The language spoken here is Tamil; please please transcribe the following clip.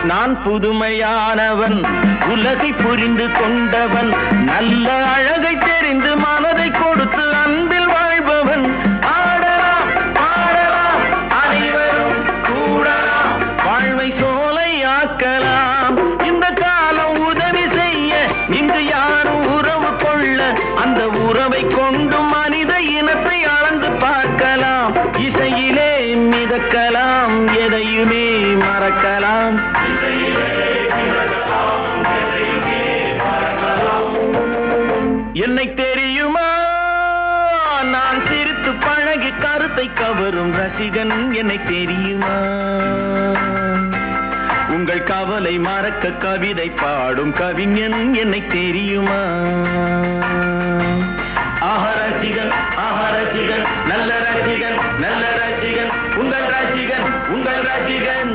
நான் புதுமையானவன், உலகை புரிந்து கொண்டவன், நல்ல அழகை தெரிந்து மனதை கொடுத்து அன்பில் வாழ்பவன். ஆடலாம் பாடலாம் அனைவரும் கூடலாம், வாழ்வை சோலையாக்கலாம். இந்த காலம் உதவி செய்ய இங்கு யாரும் உறவு கொள்ள, அந்த உறவை கொண்டு மனித இனத்தை அளந்து பார்க்கலாம். இசையிலே மிதக்கலாம், எதையுமே மறக்கலாம். என்னை தெரியுமா, நான் சிரித்து பழகி கருத்தை கவரும் ரசிகன். என்னை தெரியுமா, உங்கள் கவலை மறக்க கவிதை பாடும் கவிஞன். என்னை தெரியுமா, ஆஹா ரசிகன், ஆஹா ரசிகன், நல்ல ரசிகன், நல்ல ரசிகன், உங்கள் ரசிகன், உங்கள் ரசிகன்.